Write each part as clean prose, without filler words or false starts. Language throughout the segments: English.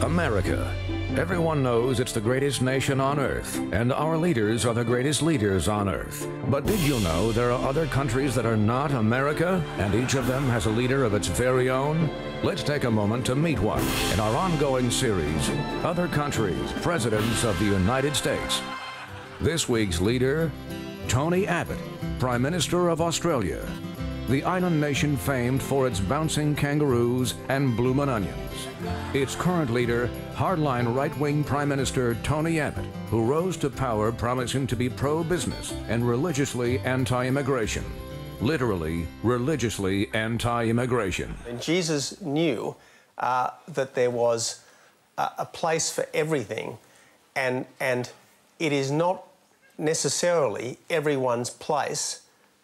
America. Everyone knows it's the greatest nation on earth, and our leaders are the greatest leaders on earth. But did you know there are other countries that are not America, and each of them has a leader of its very own? Let's take a moment to meet one in our ongoing series, Other Countries, Presidents of the United States. This week's leader, Tony Abbott, Prime Minister of Australia. The island nation famed for its bouncing kangaroos and bloomin' onions. Its current leader, hardline right-wing Prime Minister Tony Abbott, who rose to power promising to be pro-business and religiously anti-immigration. Literally, religiously anti-immigration. And Jesus knew that there was a place for everything, and it is not necessarily everyone's place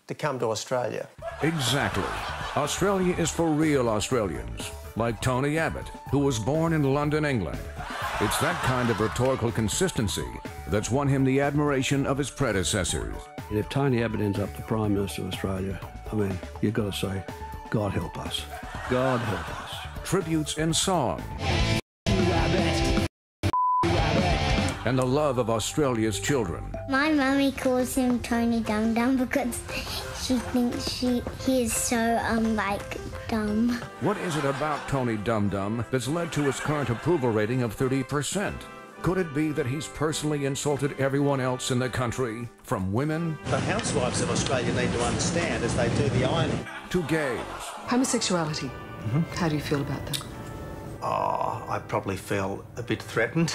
to come to Australia. Exactly. Australia is for real Australians, like Tony Abbott, who was born in London, England. It's that kind of rhetorical consistency that's won him the admiration of his predecessors. And if Tony Abbott ends up the Prime Minister of Australia, I mean, you've got to say, God help us. God help us. Tributes in song. And the love of Australia's children. My mummy calls him Tony Dum Dum because she thinks he is so, dumb. What is it about Tony Dum Dum that's led to his current approval rating of 30%? Could it be that he's personally insulted everyone else in the country, from women... The housewives of Australia need to understand as they do the ironing. ...to gays. Homosexuality. How do you feel about that? Oh, I probably feel a bit threatened.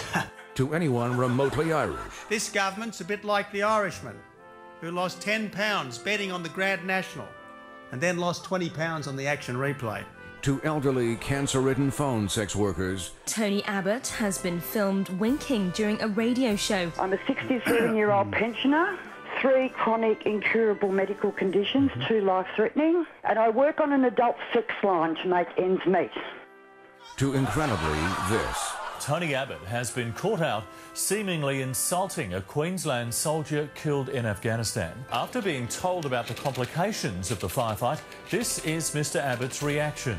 To anyone remotely Irish. This government's a bit like the Irishman, who lost £10 betting on the Grand National and then lost £20 on the action replay. To elderly, cancer-ridden phone sex workers. Tony Abbott has been filmed winking during a radio show. I'm a 67-year-old pensioner, 3 chronic incurable medical conditions, 2 life-threatening, and I work on an adult sex line to make ends meet. To incredibly this. Tony Abbott has been caught out seemingly insulting a Queensland soldier killed in Afghanistan. After being told about the complications of the firefight, this is Mr. Abbott's reaction.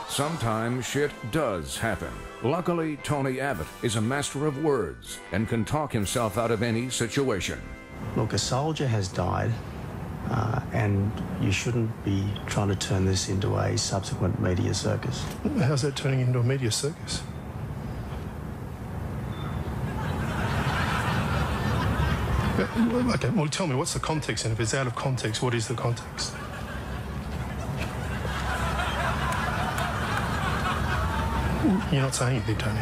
Sometimes shit does happen. Luckily, Tony Abbott is a master of words and can talk himself out of any situation. Look, a soldier has died. And you shouldn't be trying to turn this into a subsequent media circus. How's that turning into a media circus? Okay, well, tell me, what's the context? And if it's out of context, what is the context? You're not saying anything, Tony.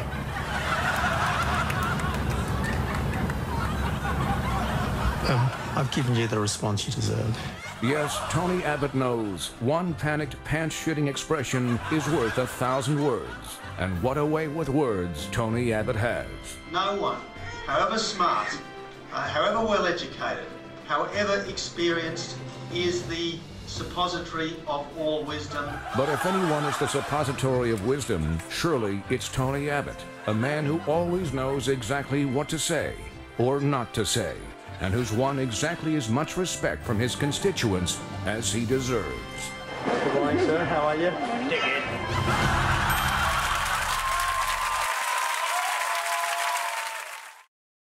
I've given you the response you deserved. Yes, Tony Abbott knows one panicked, pants-shitting expression is worth 1,000 words. And what a way with words Tony Abbott has. No one, however smart, however well-educated, however experienced, is the suppository of all wisdom. But if anyone is the suppository of wisdom, surely it's Tony Abbott, a man who always knows exactly what to say or not to say, and who's won exactly as much respect from his constituents as he deserves. Good morning, sir. How are you? Dickhead.